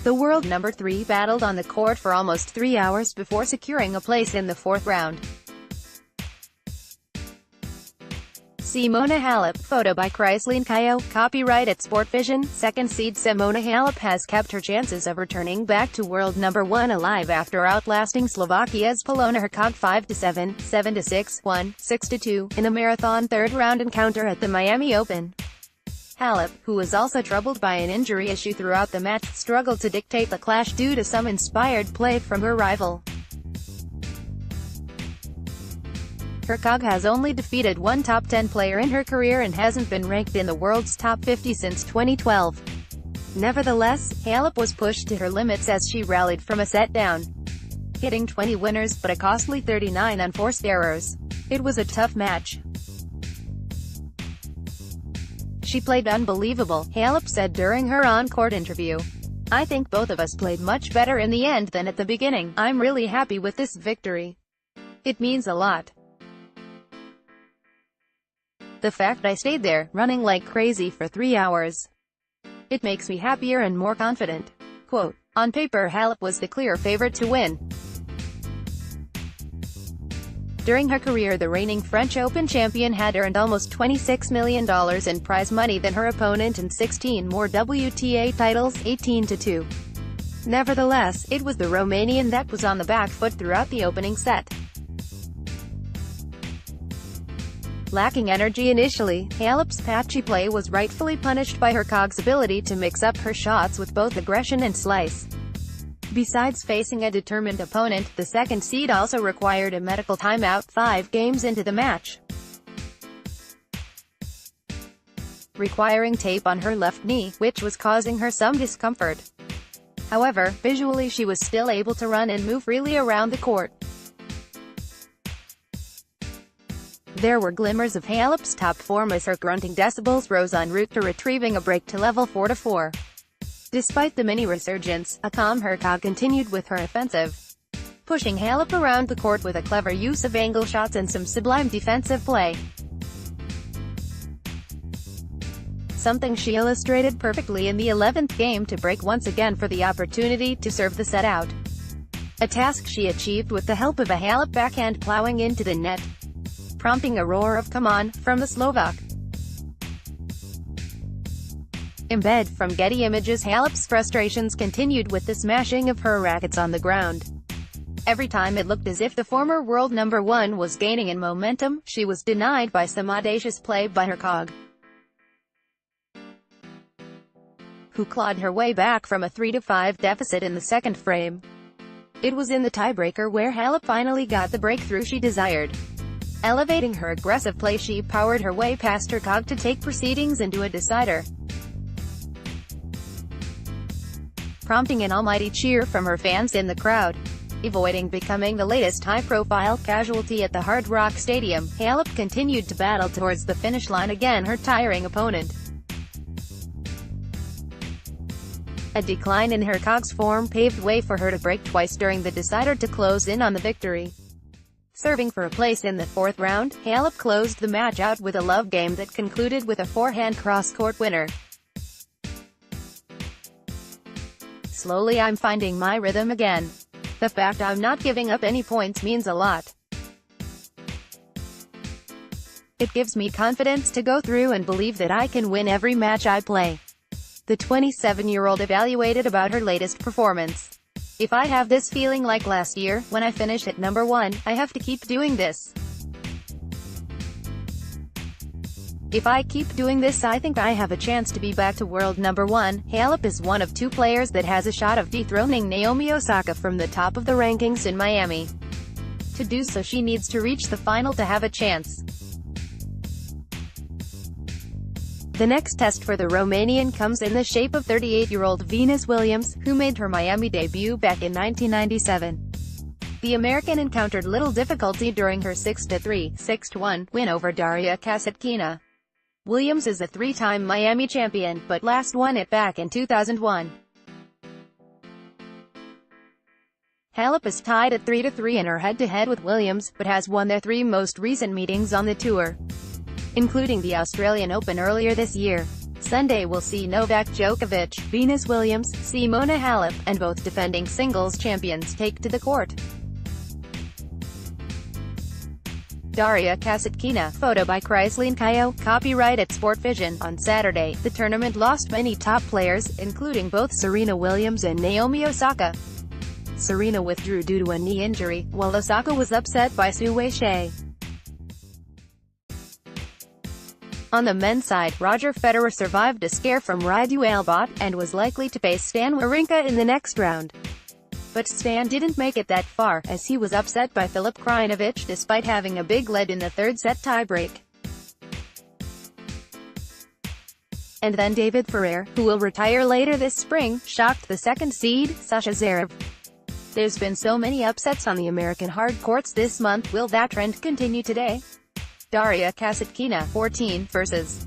The world number 3 battled on the court for almost 3 hours before securing a place in the fourth round. Simona Halep, photo by Chrysaline Kayo, copyright at Sportvision. Second seed Simona Halep has kept her chances of returning back to world number 1 alive after outlasting Slovakia's Simona Hercog 5-7, 7-6, 1, 6-2, in a marathon third-round encounter at the Miami Open. Halep, who was also troubled by an injury issue throughout the match, struggled to dictate the clash due to some inspired play from her rival. Hercog has only defeated one top 10 player in her career and hasn't been ranked in the world's top 50 since 2012. Nevertheless, Halep was pushed to her limits as she rallied from a set down, hitting 20 winners but a costly 39 unforced errors. It was a tough match. "She played unbelievable," Halep said during her on-court interview. "I think both of us played much better in the end than at the beginning. I'm really happy with this victory. It means a lot. The fact I stayed there, running like crazy for 3 hours. It makes me happier and more confident." Quote, "On paper Halep was the clear favorite to win." During her career, the reigning French Open champion had earned almost $26 million in prize money than her opponent and 16 more WTA titles, 18-2. Nevertheless, it was the Romanian that was on the back foot throughout the opening set. Lacking energy initially, Halep's patchy play was rightfully punished by Hercog's ability to mix up her shots with both aggression and slice. Besides facing a determined opponent, the second seed also required a medical timeout 5 games into the match, requiring tape on her left knee, which was causing her some discomfort. However, visually she was still able to run and move freely around the court. There were glimmers of Halep's top form as her grunting decibels rose en route to retrieving a break to level 4-4. Despite the mini-resurgence, a calm Hercog continued with her offensive, pushing Halep around the court with a clever use of angle shots and some sublime defensive play. Something she illustrated perfectly in the 11th game to break once again for the opportunity to serve the set out. A task she achieved with the help of a Halep backhand plowing into the net, prompting a roar of "Come on" from the Slovak. Embed from Getty Images. Halep's frustrations continued with the smashing of her rackets on the ground. Every time it looked as if the former world number 1 was gaining in momentum, she was denied by some audacious play by Hercog, who clawed her way back from a 3-5 deficit in the second frame. It was in the tiebreaker where Halep finally got the breakthrough she desired. Elevating her aggressive play, she powered her way past Hercog to take proceedings into a decider, prompting an almighty cheer from her fans in the crowd. Avoiding becoming the latest high-profile casualty at the Hard Rock Stadium, Halep continued to battle towards the finish line again, her tiring opponent. A decline in Hercog's form paved way for her to break twice during the decider to close in on the victory. Serving for a place in the fourth round, Halep closed the match out with a love game that concluded with a forehand cross-court winner. "Slowly I'm finding my rhythm again. The fact I'm not giving up any points means a lot. It gives me confidence to go through and believe that I can win every match I play." The 27-year-old evaluated about her latest performance. "If I have this feeling like last year, when I finished at number 1, I have to keep doing this. If I keep doing this, I think I have a chance to be back to world number 1. Halep is one of 2 players that has a shot of dethroning Naomi Osaka from the top of the rankings in Miami. To do so, she needs to reach the final to have a chance. The next test for the Romanian comes in the shape of 38-year-old Venus Williams, who made her Miami debut back in 1997. The American encountered little difficulty during her 6-3, 6-1 win over Daria Kasatkina. Williams is a 3-time Miami champion, but last won it back in 2001. Halep is tied at 3-3 in her head-to-head with Williams, but has won their 3 most recent meetings on the tour, including the Australian Open earlier this year. Sunday will see Novak Djokovic, Venus Williams, Simona Halep, and both defending singles champions take to the court. Daria Kasatkina, photo by Kreslin Kaio, copyright at Sportvision. On Saturday, the tournament lost many top players, including both Serena Williams and Naomi Osaka. Serena withdrew due to a knee injury, while Osaka was upset by Su Wei-shih. On the men's side, Roger Federer survived a scare from Radu Albot, and was likely to face Stan Wawrinka in the next round. But Stan didn't make it that far, as he was upset by Filip Krajinovic despite having a big lead in the third-set tiebreak. And then David Ferrer, who will retire later this spring, shocked the second seed, Sasha Zverev. There's been so many upsets on the American hard courts this month. Will that trend continue today? Daria Kasatkina, 14, vs.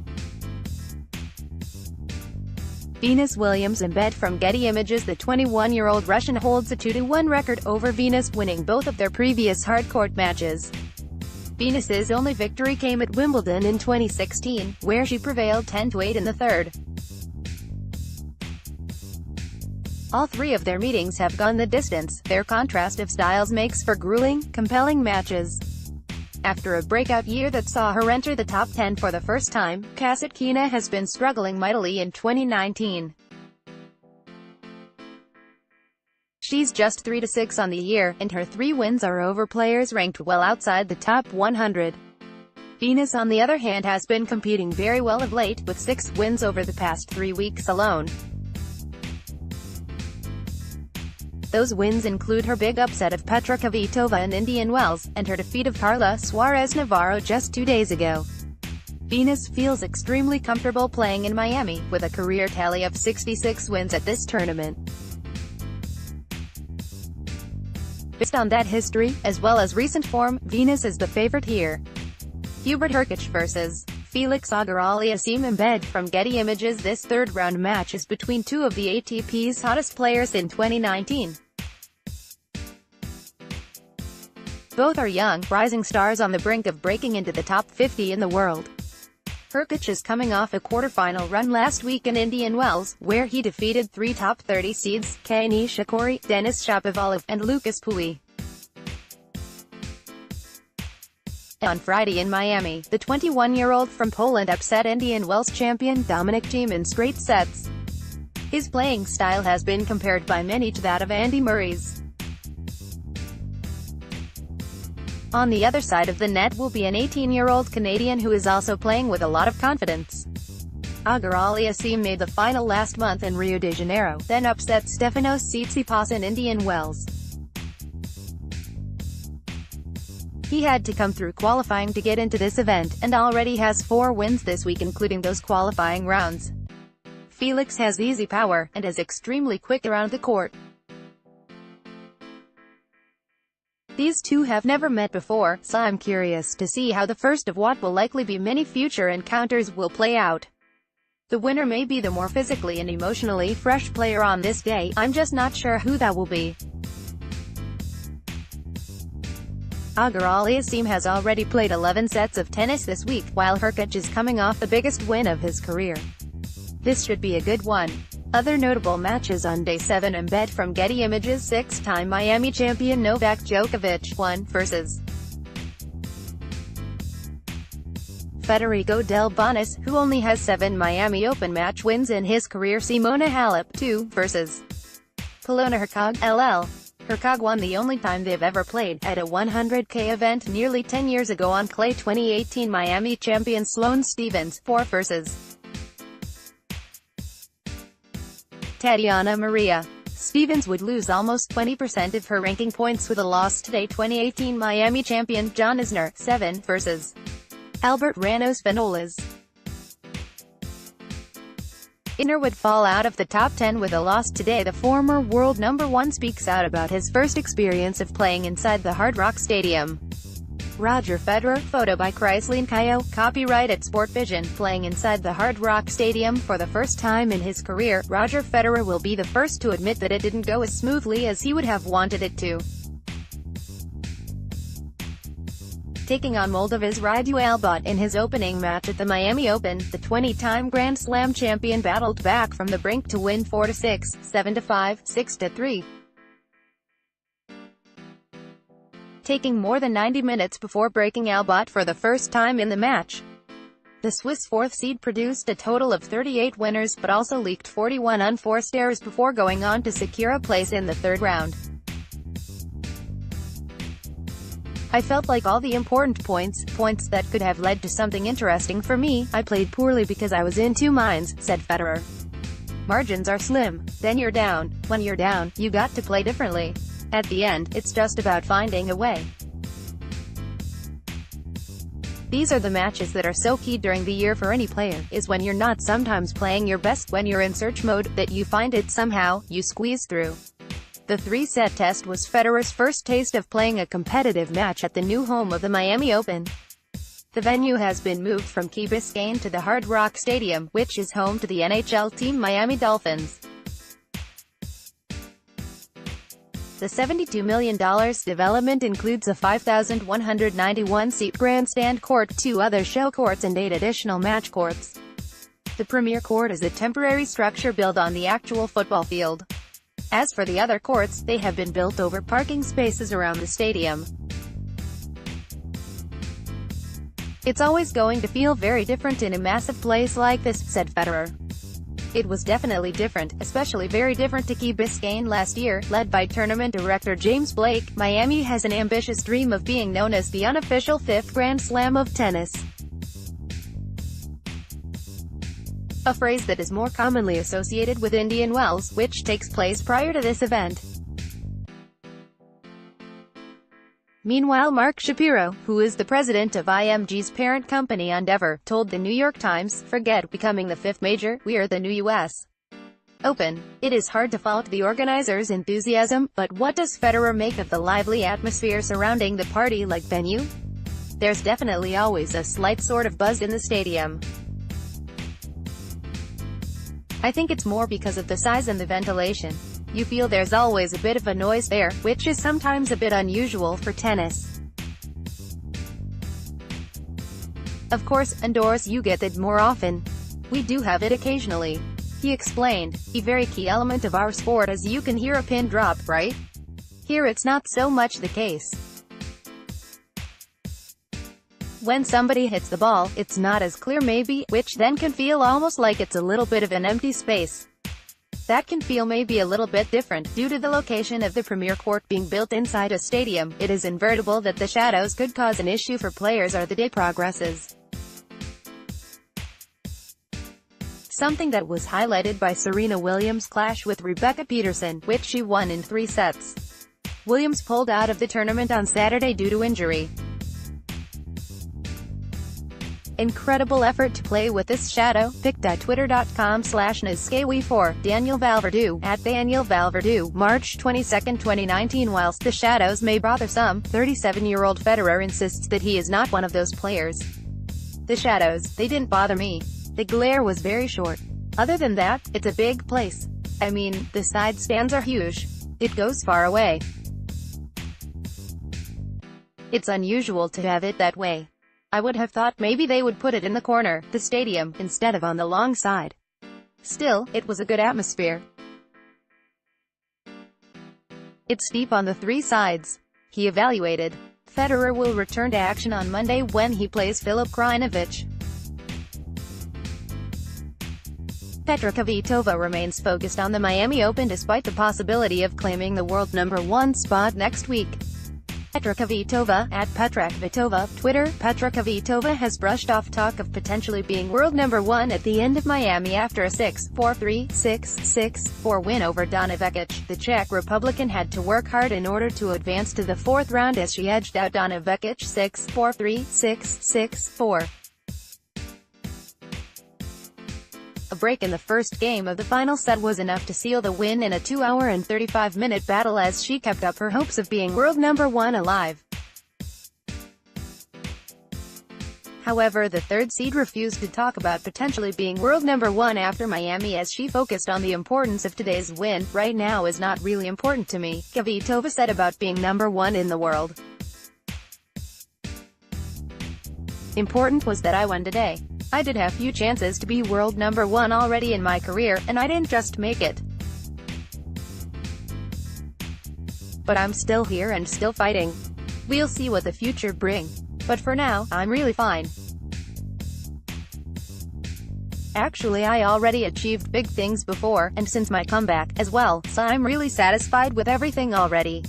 Venus Williams. In bed from Getty Images. The 21-year-old Russian holds a 2-1 record over Venus, winning both of their previous hardcourt matches. Venus's only victory came at Wimbledon in 2016, where she prevailed 10-8 in the third. All three of their meetings have gone the distance. Their contrast of styles makes for grueling, compelling matches. After a breakout year that saw her enter the top 10 for the first time, Kasatkina has been struggling mightily in 2019. She's just 3-6 on the year, and her 3 wins are over players ranked well outside the top 100. Venus, on the other hand, has been competing very well of late, with 6 wins over the past 3 weeks alone. Those wins include her big upset of Petra Kvitova in Indian Wells, and her defeat of Carla Suarez Navarro just 2 days ago. Venus feels extremely comfortable playing in Miami, with a career tally of 66 wins at this tournament. Based on that history, as well as recent form, Venus is the favorite here. Hubert Hurkacz vs. Felix Auger-Aliassime. In bed from Getty Images. This third-round match is between two of the ATP's hottest players in 2019. Both are young, rising stars on the brink of breaking into the top 50 in the world. Hurkacz is coming off a quarterfinal run last week in Indian Wells, where he defeated 3 top 30 seeds, Kei Nishikori, Denis Shapovalov, and Lucas Pouille. On Friday in Miami, the 21-year-old from Poland upset Indian Wells champion Dominic Thiem in straight sets. His playing style has been compared by many to that of Andy Murray's. On the other side of the net will be an 18-year-old Canadian who is also playing with a lot of confidence. Auger-Aliassime made the final last month in Rio de Janeiro, then upset Stefanos Tsitsipas in Indian Wells. He had to come through qualifying to get into this event, and already has 4 wins this week, including those qualifying rounds. Felix has easy power, and is extremely quick around the court. These two have never met before, so I'm curious to see how the first of what will likely be many future encounters will play out. The winner may be the more physically and emotionally fresh player on this day. I'm just not sure who that will be. Auger-Aliassime has already played 11 sets of tennis this week, while Hurkacz is coming off the biggest win of his career. This should be a good one. Other notable matches on Day 7. In bed from Getty Images. 6-time Miami champion Novak Djokovic, 1, vs. Federico Del Bonis, who only has 7 Miami Open match wins in his career. Simona Halep, 2, vs. Simona Hercog, LL. Hercog won the only time they've ever played, at a 100K event nearly 10 years ago on clay. 2018 Miami champion Sloane Stephens, 4, vs. Tatiana Maria. Stephens would lose almost 20% of her ranking points with a loss today. 2018 Miami champion John Isner, 7, vs. Albert Ranos Vinolas. Isner would fall out of the top 10 with a loss today. The former world #1 speaks out about his first experience of playing inside the Hard Rock Stadium. Roger Federer, photo by Kreslin Kaio, copyright at Sportvision. Playing inside the Hard Rock Stadium for the first time in his career, Roger Federer will be the first to admit that it didn't go as smoothly as he would have wanted it to. taking on Moldova's Radu Albot in his opening match at the Miami Open. The 20-time Grand Slam champion battled back from the brink to win 4-6, 7-5, 6-3. Taking more than 90 minutes before breaking Albot for the first time in the match. The Swiss fourth seed produced a total of 38 winners, but also leaked 41 unforced errors before going on to secure a place in the third round. I felt like all the important points that could have led to something interesting for me, I played poorly because I was in two minds, said Federer. Margins are slim. Then you're down. When you're down, you got to play differently. At the end, it's just about finding a way. These are the matches that are so key during the year for any player, is when you're not sometimes playing your best, when you're in search mode, that you find it somehow, you squeeze through. The three-set test was Federer's first taste of playing a competitive match at the new home of the Miami Open. The venue has been moved from Key Biscayne to the Hard Rock Stadium, which is home to the NHL team Miami Dolphins. The $72 million development includes a 5,191-seat grandstand court, 2 other show courts and 8 additional match courts. The premier court is a temporary structure built on the actual football field. As for the other courts, they have been built over parking spaces around the stadium. It's always going to feel very different in a massive place like this, said Federer. It was definitely different, especially very different to Key Biscayne last year. Led by tournament director James Blake, Miami has an ambitious dream of being known as the unofficial 5th Grand Slam of tennis. A phrase that is more commonly associated with Indian Wells, which takes place prior to this event. Meanwhile, Mark Shapiro, who is the president of IMG's parent company Endeavor, told the New York Times, "Forget becoming the 5th major, we are the new U.S. Open." It is hard to fault the organizers' enthusiasm, but what does Federer make of the lively atmosphere surrounding the party-like venue? There's definitely always a slight sort of buzz in the stadium. I think it's more because of the size and the ventilation. You feel there's always a bit of a noise there, which is sometimes a bit unusual for tennis. Of course, indoors you get it more often. We do have it occasionally, he explained. A very key element of our sport is you can hear a pin drop, right? Here it's not so much the case. When somebody hits the ball, it's not as clear maybe, which then can feel almost like it's a little bit of an empty space. That can feel maybe a little bit different, due to the location of the premier court being built inside a stadium. It is inevitable that the shadows could cause an issue for players as the day progresses. Something that was highlighted by Serena Williams' clash with Rebecca Peterson, which she won in 3 sets. Williams pulled out of the tournament on Saturday due to injury. Incredible effort to play with this shadow, picked at twitter.com/NizSkawi4, Daniel Valverdue, at Daniel Valverdue, March 22, 2019. Whilst the shadows may bother some, 37-year-old Federer insists that he is not one of those players. The shadows, they didn't bother me. The glare was very short. Other than that, it's a big place. I mean, the side stands are huge. It goes far away. It's unusual to have it that way. I would have thought maybe they would put it in the corner, the stadium, instead of on the long side. Still, it was a good atmosphere. It's steep on the 3 sides, he evaluated. Federer will return to action on Monday when he plays Filip Krajinovic. Petra Kvitova remains focused on the Miami Open despite the possibility of claiming the world #1 spot next week. Petra Kvitova, at Petra Kvitova, Twitter. Petra Kvitova has brushed off talk of potentially being world #1 at the end of Miami after a 6-4-3, 6-6-4 win over Donna Vekic. The Czech Republican had to work hard in order to advance to the 4th round as she edged out Donna Vekic 6-4-3, 6-6-4. A break in the first game of the final set was enough to seal the win in a 2-hour and 35-minute battle as she kept up her hopes of being world #1 alive. However, the third seed refused to talk about potentially being world #1 after Miami as she focused on the importance of today's win. "Right now is not really important to me," Kvitova said about being #1 in the world. important was that I won today. I did have few chances to be world number one already in my career, and I didn't just make it. But I'm still here and still fighting. We'll see what the future brings. But for now, I'm really fine. Actually, I already achieved big things before, and since my comeback, as well, so I'm really satisfied with everything already.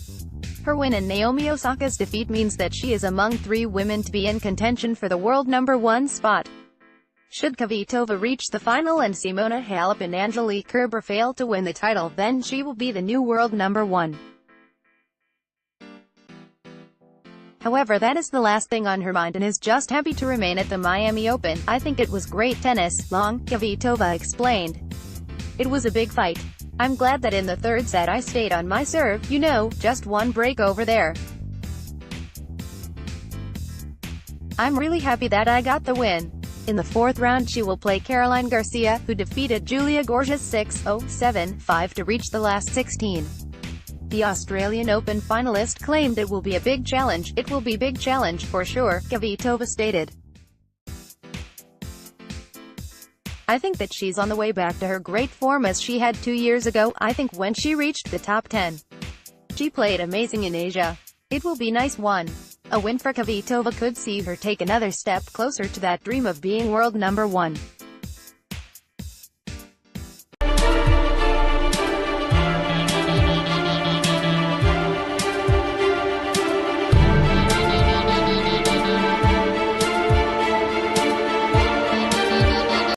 Her win and Naomi Osaka's defeat means that she is among 3 women to be in contention for the world number 1 spot. Should Kvitova reach the final and Simona Halep and Angelique Kerber fail to win the title, then she will be the new world number 1. However, that is the last thing on her mind and is just happy to remain at the Miami Open. "I think it was great tennis, long," Kvitova explained. "It was a big fight. I'm glad that in the 3rd set I stayed on my serve, just one break over there. I'm really happy that I got the win." In the 4th round she will play Caroline Garcia, who defeated Julia Gorges 6-0, 7-5 to reach the last 16. The Australian Open finalist claimed it will be a big challenge. "It will be big challenge for sure," Kvitova stated. "I think that she's on the way back to her great form as she had 2 years ago. I think when she reached the top 10. She played amazing in Asia. It will be nice one." A win for Kvitova could see her take another step closer to that dream of being world number 1.